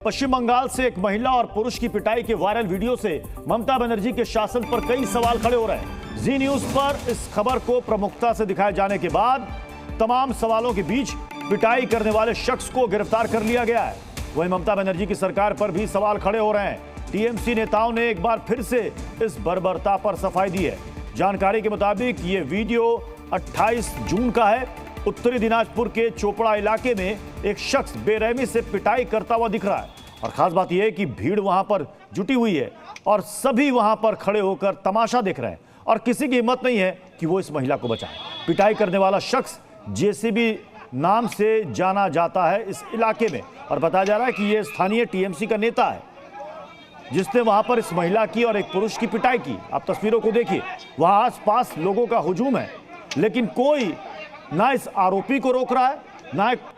पश्चिम बंगाल से एक महिला और पुरुष की पिटाई के वायरल वीडियो से ममता बनर्जी के शासन पर कई सवाल खड़े हो रहे हैं। जी न्यूज पर इस खबर को प्रमुखता से दिखाए जाने के बाद तमाम सवालों के बीच पिटाई करने वाले शख्स को गिरफ्तार कर लिया गया है। वहीं ममता बनर्जी की सरकार पर भी सवाल खड़े हो रहे हैं। टीएमसी नेताओं ने एक बार फिर से इस बर्बरता पर सफाई दी है। जानकारी के मुताबिक ये वीडियो 28 जून का है। उत्तरी दिनाजपुर के चोपड़ा इलाके में एक शख्स बेरहमी से पिटाई करता हुआ दिख रहा है और खास बात यह है कि भीड़ वहां पर जुटी हुई है और सभी वहां पर खड़े होकर तमाशा देख रहे हैं और किसी की हिम्मत नहीं है कि वो इस महिला को बचाए। पिटाई करने वाला शख्स जेसीबी नाम से जाना जाता है इस इलाके में और बताया जा रहा है कि यह स्थानीय टीएमसी का नेता है जिसने वहां पर इस महिला की और एक पुरुष की पिटाई की। आप तस्वीरों को देखिए, वहां आसपास लोगों का हुजूम है लेकिन कोई ना इस आरोपी को रोक रहा है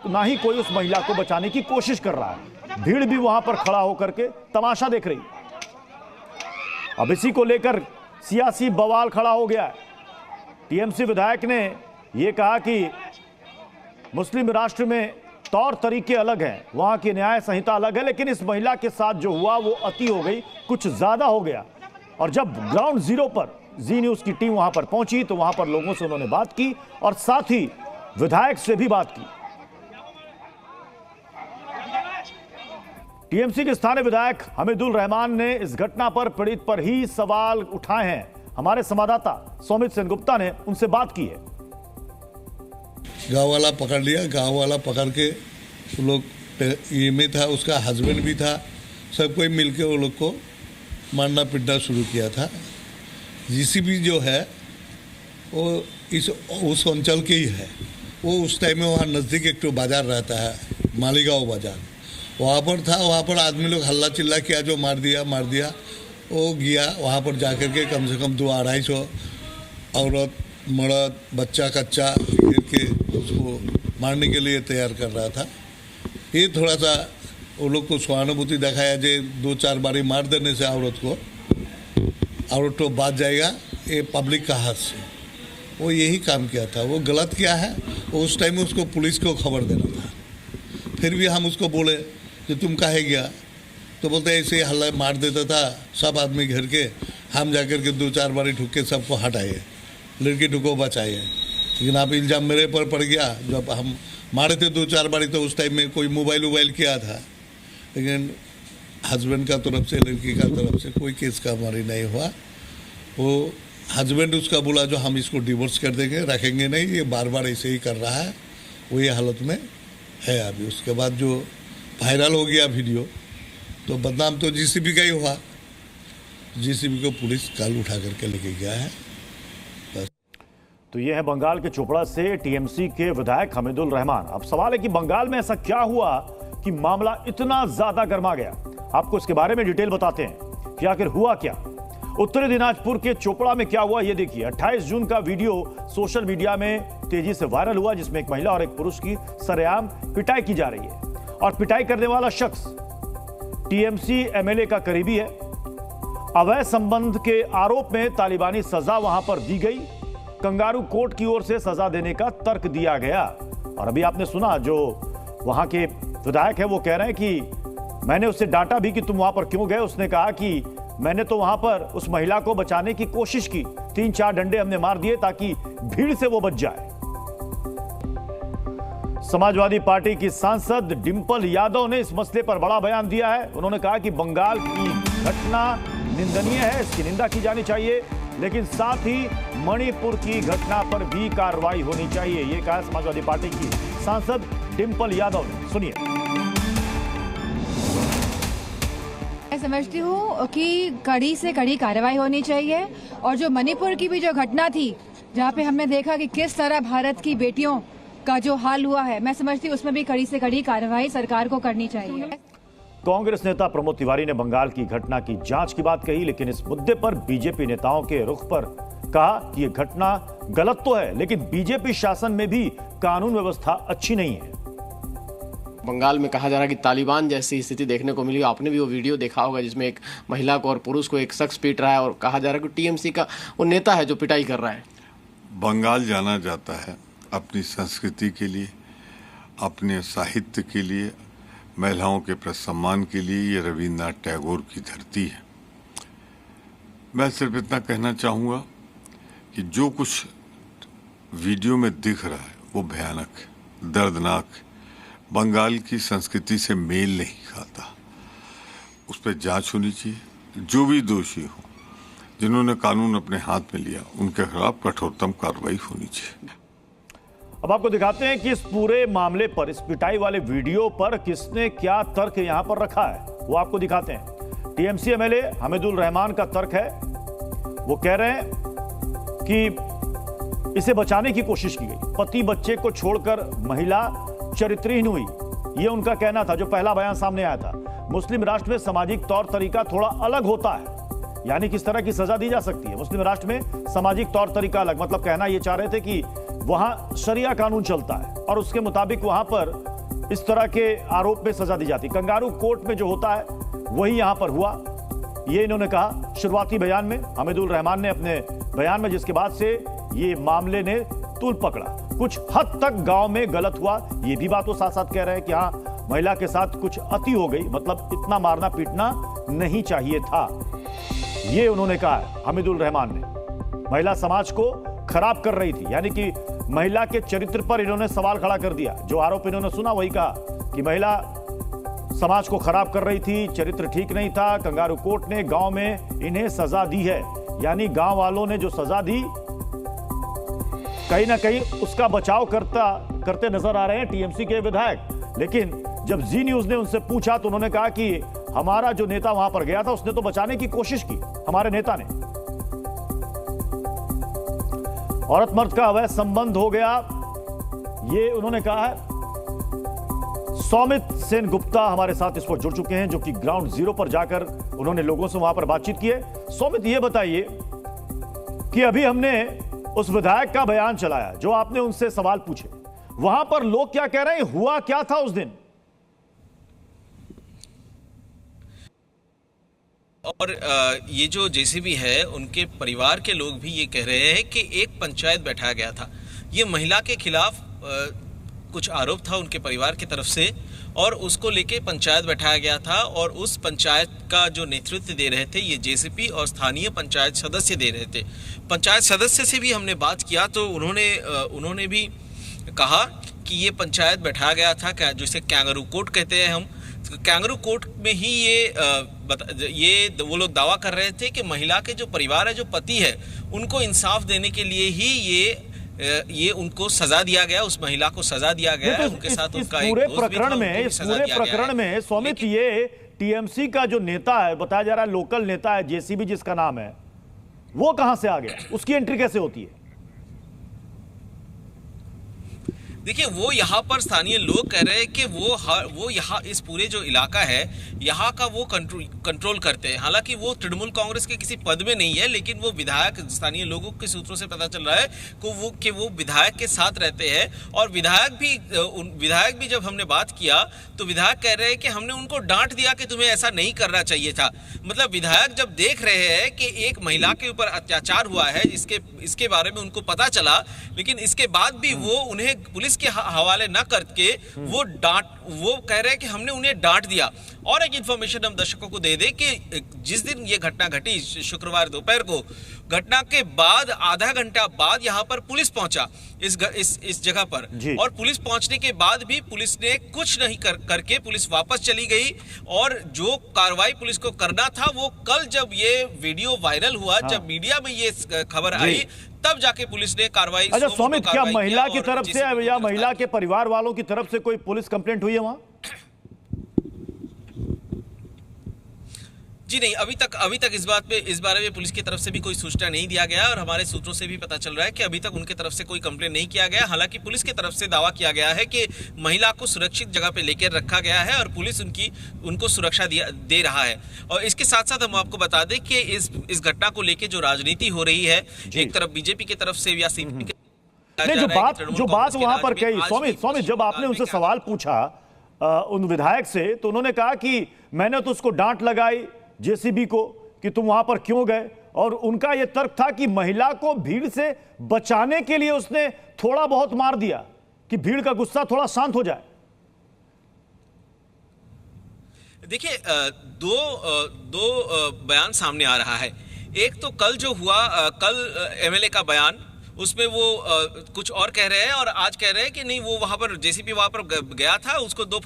ना ही कोई उस महिला को बचाने की कोशिश कर रहा है। भीड़ भी वहां पर खड़ा होकर के तमाशा देख रही। अब इसी को लेकर सियासी बवाल खड़ा हो गया है। टीएमसी विधायक ने यह कहा कि मुस्लिम राष्ट्र में तौर तरीके अलग हैं, वहां की न्याय संहिता अलग है, लेकिन इस महिला के साथ जो हुआ वो अति हो गई, कुछ ज्यादा हो गया। और जब ग्राउंड जीरो पर जी न्यूज की टीम वहां पर पहुंची तो वहां पर लोगों से उन्होंने बात की और साथ ही विधायक से भी बात की। टीएमसी के स्थानीय विधायक हमीदुल रहमान ने इस घटना पर पीड़ित पर ही सवाल उठाए हैं। हमारे संवाददाता सौमित सेनगुप्ता ने उनसे बात की है। गांव वाला पकड़ लिया, गांव वाला पकड़ के वो लोग ये में था, उसका हस्बैंड भी था, सब कोई मिलके वो लोग को मारना पीटना शुरू किया था। जीसीबी जो है वो उस अंचल के ही है। वो उस टाइम में वहाँ नज़दीक एक तो बाजार रहता है, मालीगांव बाजार, वहाँ पर था। वहाँ पर आदमी लोग हल्ला चिल्ला किया, जो मार दिया। वो गया वहाँ पर जाकर के कम से कम 200-250 औरत मर्द बच्चा कच्चा घेर के उसको मारने के लिए तैयार कर रहा था। ये थोड़ा सा वो लोग को सहानुभूति दिखाया, जो 2-4 बारी मार देने से औरत तो बात जाएगा, ये पब्लिक का हाथ से वो यही काम किया था। वो गलत किया है। वो उस टाइम में उसको पुलिस को खबर देना था। फिर भी हम उसको बोले कि तुम काहे गया, तो बोलते ऐसे ही हल्ला मार देता था। सब आदमी घर के हम जाकर के 2-4 बारी ठुक के सबको हटाए, लड़की ठुको बचाए। लेकिन आप इल्ज़ाम मेरे पर पड़ गया। जब हम मारे थे 2-4 बारी तो उस टाइम में कोई मोबाइल किया था, लेकिन हस्बैंड का तरफ से लड़की का तरफ से कोई केस का हमारी नहीं हुआ। वो हस्बैंड उसका बोला जो हम इसको डिवोर्स कर देंगे, रखेंगे नहीं, ये बार बार ऐसे ही कर रहा है। वो ये हालत में है अभी। उसके बाद जो वायरल हो गया वीडियो, तो बदनाम तो जीसीबी का ही हुआ। जीसीबी को पुलिस कल उठा करके लेके गया है। बस। तो ये है बंगाल के चोपड़ा से टीएमसी के विधायक हमीदुल रहमान। अब सवाल है कि बंगाल में ऐसा क्या हुआ कि मामला इतना ज्यादा गर्मा गया। आपको इसके बारे में डिटेल बताते हैं कि आखिर हुआ क्या। उत्तरी दिनाजपुर के चोपड़ा में क्या हुआ ये देखिए। 28 जून का वीडियो सोशल मीडिया में तेजी से वायरल हुआ जिसमें एक महिला और एक पुरुष की सरेआम पिटाई की जा रही है और पिटाई करने वाला शख्स टीएमसी एमएलए का करीबी है। अवैध संबंध के आरोप में तालिबानी सजा वहां पर दी गई। कंगारू कोर्ट की ओर से सजा देने का तर्क दिया गया और अभी आपने सुना जो वहां के विधायक है वो कह रहे हैं कि मैंने उससे डांटा भी कि तुम वहां पर क्यों गए। उसने कहा कि मैंने तो वहां पर उस महिला को बचाने की कोशिश की, 3-4 डंडे हमने मार दिए ताकि भीड़ से वो बच जाए। समाजवादी पार्टी की सांसद डिंपल यादव ने इस मसले पर बड़ा बयान दिया है। उन्होंने कहा कि बंगाल की घटना निंदनीय है, इसकी निंदा की जानी चाहिए, लेकिन साथ ही मणिपुर की घटना पर भी कार्रवाई होनी चाहिए। यह कहा समाजवादी पार्टी की सांसद डिंपल यादव ने। सुनिए। मैं समझती हूँ कि कड़ी से कड़ी कार्रवाई होनी चाहिए और जो मणिपुर की भी जो घटना थी जहाँ पे हमने देखा कि किस तरह भारत की बेटियों का जो हाल हुआ है, मैं समझती हूँ उसमें भी कड़ी से कड़ी कार्रवाई सरकार को करनी चाहिए। कांग्रेस नेता प्रमोद तिवारी ने बंगाल की घटना की जांच की बात कही, लेकिन इस मुद्दे पर बीजेपी नेताओं के रुख पर कहा कि यह घटना गलत तो है लेकिन बीजेपी शासन में भी कानून व्यवस्था अच्छी नहीं है। बंगाल में कहा जा रहा है कि तालिबान जैसी स्थिति देखने को मिली। आपने भी वो वीडियो देखा होगा जिसमें एक महिला को और पुरुष को एक शख्स पीट रहा है और कहा जा रहा है कि टीएमसी का वो नेता है जो पिटाई कर रहा है। बंगाल जाना जाता है अपनी संस्कृति के लिए, अपने साहित्य के लिए, महिलाओं के प्रति सम्मान के लिए ये रविन्द्रनाथ टैगोर की धरती है। मैं सिर्फ इतना कहना चाहूँगा कि जो कुछ वीडियो में दिख रहा है वो भयानक है, दर्दनाक है, बंगाल की संस्कृति से मेल नहीं खाता। उस पर जांच होनी चाहिए। जो भी दोषी हो, जिन्होंने कानून अपने हाथ में लिया, उनके खिलाफ कठोरतम कार्रवाई होनी चाहिए। अब आपको दिखाते हैं कि इस पूरे मामले पर, इस पिटाई वाले वीडियो पर किसने क्या तर्क यहां पर रखा है, वो आपको दिखाते हैं। टीएमसी एमएलए हमीदुल रहमान का तर्क है, वो कह रहे हैं कि इसे बचाने की कोशिश की गई, पति बच्चे को छोड़कर महिला चरित्रहीन हुई, ये उनका कहना था जो पहला बयान सामने आया था। मुस्लिम राष्ट्र में सामाजिक तौर तरीका थोड़ा अलग होता है, यानी किस तरह की सजा दी जा सकती है। मुस्लिम राष्ट्र में सामाजिक तौर तरीका अलग, मतलब कहना ये चाह रहे थे कि वहां शरिया कानून चलता है और उसके मुताबिक वहां पर इस तरह के आरोप में सजा दी जाती। कंगारू कोर्ट में जो होता है वही यहां पर हुआ, ये इन्होंने कहा शुरुआती बयान में, हमीदुल रहमान ने अपने बयान में, जिसके बाद से ये मामले ने तूल पकड़ा। कुछ हद तक गांव में गलत हुआ, ये भी बात वो साथ साथ कह रहे हैं कि हाँ, महिला के साथ कुछ अति हो गई, मतलब इतना मारना पीटना नहीं चाहिए था, ये उन्होंने कहा है हमीदुल रहमान ने। महिला समाज को खराब कर रही थी, यानी कि महिला के चरित्र पर इन्होंने सवाल खड़ा कर दिया। जो आरोप इन्होंने सुना वही कहा कि महिला समाज को खराब कर रही थी, चरित्र ठीक नहीं था, कंगारू कोर्ट ने गांव में इन्हें सजा दी है, यानी गांव वालों ने जो सजा दी कहीं ना कहीं उसका बचाव करते नजर आ रहे हैं टीएमसी के विधायक। लेकिन जब जी न्यूज ने उनसे पूछा तो उन्होंने कहा कि हमारा जो नेता वहां पर गया था उसने तो बचाने की कोशिश की, हमारे नेता ने। औरत मर्द का अवैध संबंध हो गया, ये उन्होंने कहा है। सौमित सेन गुप्ता हमारे साथ इस वक्त जुड़ चुके हैं, जो कि ग्राउंड जीरो पर जाकर उन्होंने लोगों से वहां पर बातचीत की है। सौमित, ये बताइए कि अभी हमने उस विधायक का बयान चलाया, जो आपने उनसे सवाल पूछे, वहां पर लोग क्या कह रहे हैं, हुआ क्या था उस दिन? और ये जो जेसीबी है, उनके परिवार के लोग भी ये कह रहे हैं कि एक पंचायत बैठाया गया था, ये महिला के खिलाफ कुछ आरोप था उनके परिवार की तरफ से, और उसको लेके पंचायत बैठाया गया था, और उस पंचायत का जो नेतृत्व दे रहे थे ये जेसीपी और स्थानीय पंचायत सदस्य दे रहे थे। पंचायत सदस्य से भी हमने बात किया तो उन्होंने भी कहा कि ये पंचायत बैठाया गया था, क्या जिसे कैंगरू कोर्ट कहते हैं हम, कैंगरू कोर्ट में ही ये वो लोग दावा कर रहे थे कि महिला के जो परिवार है, जो पति है, उनको इंसाफ देने के लिए ही ये उनको सजा दिया गया, उस महिला को सजा दिया गया है, उनके साथ उनका एक दोस्त भी था, उनको भी सजा दिया गया है। पूरे प्रकरण में सौमित, ये टीएमसी का जो नेता है, बताया जा रहा है लोकल नेता है, जेसीबी जिसका नाम है, वो कहां से आ गया, उसकी एंट्री कैसे होती है? देखिए, वो यहाँ पर स्थानीय लोग कह रहे हैं कि वो यहाँ इस पूरे जो इलाका है यहाँ का वो कंट्रोल करते हैं। हालांकि वो तृणमूल कांग्रेस के किसी पद में नहीं है, लेकिन वो विधायक, स्थानीय लोगों के सूत्रों से पता चल रहा है कि वो विधायक के साथ रहते हैं। और विधायक भी जब हमने बात किया तो विधायक कह रहे हैं कि हमने उनको डांट दिया कि तुम्हें ऐसा नहीं करना चाहिए था। मतलब विधायक जब देख रहे हैं कि एक महिला के ऊपर अत्याचार हुआ है, इसके बारे में उनको पता चला, लेकिन इसके बाद भी वो उन्हें पुलिस के हवाले न करके वो कह रहे हैं कि हमने उन्हें डांट दिया। और एक इंफॉर्मेशन हम दर्शकों को दे दें कि जिस दिन ये घटना घटी, शुक्रवार दोपहर को, घटना के बाद आधा घंटा बाद यहाँ पर पुलिस पहुंचा इस जगह पर, और पुलिस पहुंचने के बाद भी पुलिस ने कुछ नहीं करके पुलिस वापस चली गई। और जो कार्रवाई पुलिस को करना था वो कल जब ये वीडियो वायरल हुआ, जब मीडिया में ये खबर आई, तब जाके पुलिस ने कार्रवाई। अच्छा सौमित, क्या महिला की तरफ से या महिला के परिवार वालों की तरफ से कोई पुलिस कंप्लेंट हुई है वहां? जी नहीं, अभी तक इस बारे में पुलिस की तरफ से भी कोई सूचना नहीं दिया गया, और हमारे सूत्रों से भी पता चल रहा है कि अभी तक उनके तरफ से कोई कंप्लेंट नहीं किया गया। हालांकि पुलिस की तरफ से दावा किया गया है कि महिला को सुरक्षित जगह पे लेकर रखा गया है और पुलिस उनको सुरक्षा दे रहा है। और इसके साथ साथ हम आपको बता दें कि इस घटना को लेकर जो राजनीति हो रही है, एक तरफ बीजेपी की तरफ से या सीपीएम की, जो बात वहां पर कही, सौमित, जब आपने उनसे सवाल पूछा उन विधायक से, तो उन्होंने कहा कि मैंने तो उसको डांट लगाई जेसीबी को कि तुम वहां पर क्यों गए, और उनका यह तर्क था कि महिला को भीड़ से बचाने के लिए उसने थोड़ा बहुत मार दिया कि भीड़ का गुस्सा थोड़ा शांत हो जाए। देखिए दो बयान सामने आ रहा है। एक तो कल जो हुआ, कल एमएलए का बयान, उसमें वो कुछ और कह रहे हैं और आज कह रहे हैं कि नहीं, वो वहां पर जेसीपी वहां पर गया था, उसको दो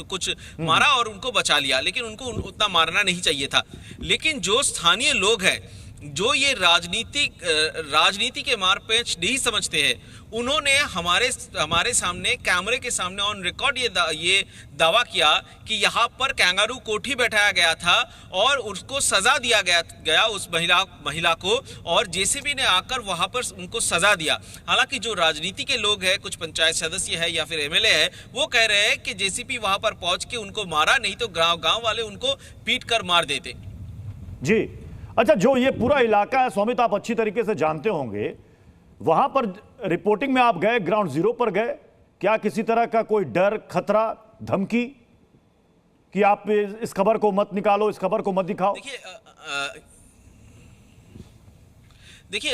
कुछ मारा और उनको बचा लिया, लेकिन उनको उतना मारना नहीं चाहिए था। लेकिन जो स्थानीय लोग हैं, जो ये राजनीति के मारपेच नहीं समझते हैं, उन्होंने हमारे सामने, कैमरे के सामने ऑन रिकॉर्ड ये दावा किया कि यहाँ पर कैंगारू कोठी बैठाया गया था और उसको सजा दिया गया उस महिला को, और जेसीबी ने आकर वहां पर उनको सजा दिया। हालांकि जो राजनीति के लोग हैं, कुछ पंचायत सदस्य है या फिर एमएलए है, वो कह रहे हैं कि जेसीबी वहां पर पहुंच के उनको मारा, नहीं तो गांव वाले उनको पीट कर मार देते। जी अच्छा, जो ये पूरा इलाका है स्वामित, आप अच्छी तरीके से जानते होंगे, वहां पर रिपोर्टिंग में आप गए, ग्राउंड जीरो पर गए, क्या किसी तरह का कोई डर, खतरा, धमकी कि आप इस खबर को मत निकालो, इस खबर को मत दिखाओ? देखिए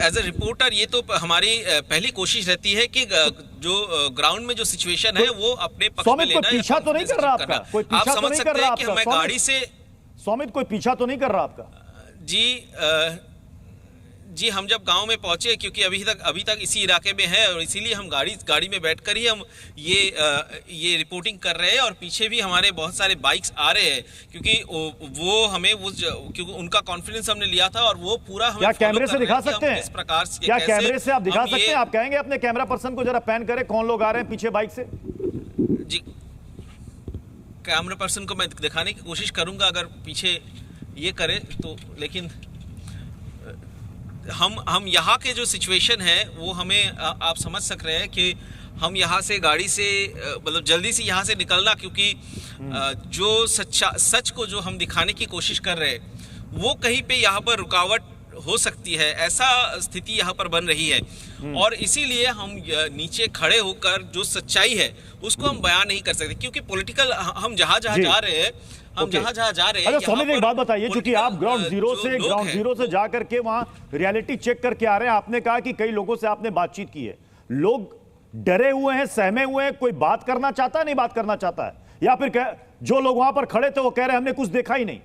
एज ए रिपोर्टर ये तो हमारी पहली कोशिश रहती है कि जो ग्राउंड में जो सिचुएशन है वो अपने पक्ष में लेना। कोई पीछा तो नहीं कर रहा आपका? कोई पीछा तो नहीं कर रहा आपका? मैं गाड़ी से स्वामित, कोई पीछा तो नहीं कर रहा आपका? जी हम जब गांव में पहुंचे, क्योंकि अभी तक इसी इलाके में है और इसीलिए हम गाड़ी में बैठकर ही हम ये रिपोर्टिंग कर रहे हैं, और पीछे भी हमारे बहुत सारे बाइक्स आ रहे हैं, क्योंकि वो हमें क्योंकि उनका कॉन्फिडेंस हमने लिया था और वो पूरा हमें क्या कैमरे से दिखा सकते हैं? इस प्रकार से क्या कैमरे से आप दिखा सकते हैं? आप कहेंगे अपने कैमरा पर्सन को जरा पैन करे, कौन लोग आ रहे हैं पीछे बाइक से? जी कैमरा पर्सन को मैं दिखाने की कोशिश करूंगा अगर पीछे ये करे तो, लेकिन हम यहाँ के जो सिचुएशन है वो हमें आप समझ सक रहे हैं कि हम यहाँ से गाड़ी से मतलब जल्दी से यहाँ से निकलना, क्योंकि जो सच को जो हम दिखाने की कोशिश कर रहे हैं वो कहीं पे यहाँ पर रुकावट हो सकती है, ऐसा स्थिति यहाँ पर बन रही है। और इसीलिए हम नीचे खड़े होकर जो सच्चाई है उसको हम बयान नहीं कर सकते, क्योंकि पॉलिटिकल हम जहाँ जा रहे हैं, हम जहाँ जा रहे हैं। अच्छा स्वामी, एक बात बताइए, क्योंकि आप ग्राउंड जीरो से जा करके वहां रियलिटी चेक करके आ रहे हैं, आपने कहा कि कई लोगों से आपने बातचीत की है, लोग डरे हुए हैं, सहमे हुए हैं, कोई बात करना चाहता है, नहीं बात करना चाहता है, या फिर जो लोग वहां पर खड़े थे वो कह रहे हैं हमने कुछ देखा ही नहीं?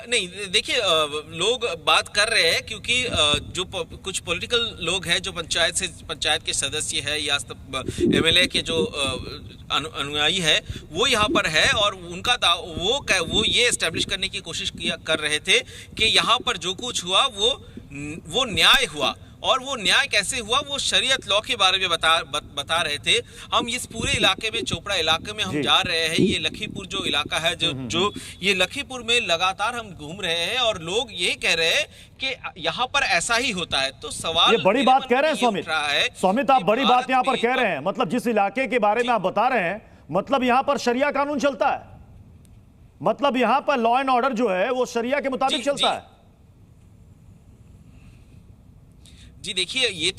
नहीं देखिए, लोग बात कर रहे हैं क्योंकि जो कुछ पॉलिटिकल लोग हैं, जो पंचायत के सदस्य है या एमएलए के जो अनुयायी है, वो यहाँ पर है, और उनका वो ये एस्टेब्लिश करने की कोशिश कर रहे थे कि यहाँ पर जो कुछ हुआ वो न्याय हुआ, और वो न्याय कैसे हुआ वो शरीयत लॉ के बारे में बता रहे थे। हम इस पूरे इलाके में, चोपड़ा इलाके में हम जा रहे हैं, ये लखीपुर जो इलाका है, जो ये लखीपुर में लगातार हम घूम रहे हैं, और लोग ये कह रहे हैं कि यहाँ पर ऐसा ही होता है। तो सवाल, ये बड़ी बात कह रहे हैं स्वामित, आप बड़ी बात यहाँ पर कह रहे हैं, मतलब जिस इलाके के बारे में आप बता रहे हैं, मतलब यहाँ पर शरिया कानून चलता है, मतलब यहाँ पर लॉ एंड ऑर्डर जो है वो शरिया के मुताबिक चलता है। जी देखिए, ये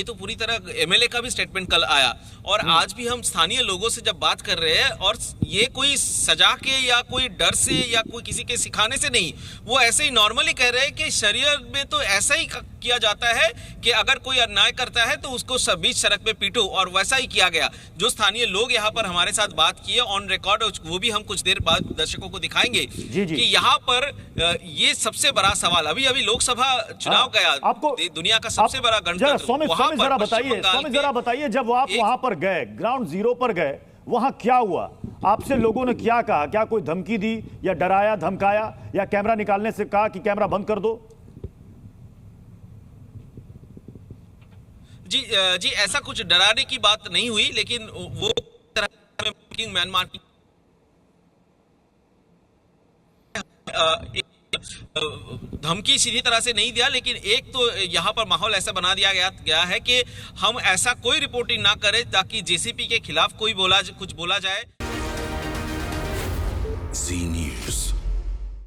तो पूरी तरह एमएलए का भी स्टेटमेंट कल आया, और आज भी हम स्थानीय लोगों से जब बात कर रहे हैं, और ये कोई सजा के या कोई डर से या कोई किसी के सिखाने से नहीं, वो ऐसे ही नॉर्मली कह रहे हैं कि शरीयत में तो ऐसा ही किया जाता है कि अगर कोई अन्याय करता है तो उसको बीच सड़क पे पीटो, और वैसा ही किया गया। जो स्थानीय लोग यहाँ पर हमारे साथ बात किए ऑन रिकॉर्ड, वो भी हम कुछ देर बाद दर्शकों को दिखाएंगे कि यहाँ पर ये सबसे बड़ा सवाल, अभी लोकसभा चुनाव गया, दुनिया का सबसे बड़ा गणतंत्र, स्वामी जरा बताइए, जब आप वहां पर गए, ग्राउंड जीरो पर गए, वहां क्या हुआ? आपसे लोगों ने क्या कहा? क्या कोई धमकी दी या डराया धमकाया, या कैमरा निकालने से कहा कि कैमरा बंद कर दो? जी ऐसा कुछ डराने की बात नहीं हुई, लेकिन वो तरह म्यांमार की धमकी सीधी तरह से नहीं दिया, लेकिन एक तो यहाँ पर माहौल ऐसा बना दिया गया है कि हम ऐसा कोई रिपोर्टिंग ना करें ताकि जेसीपी के खिलाफ कुछ बोला जाए।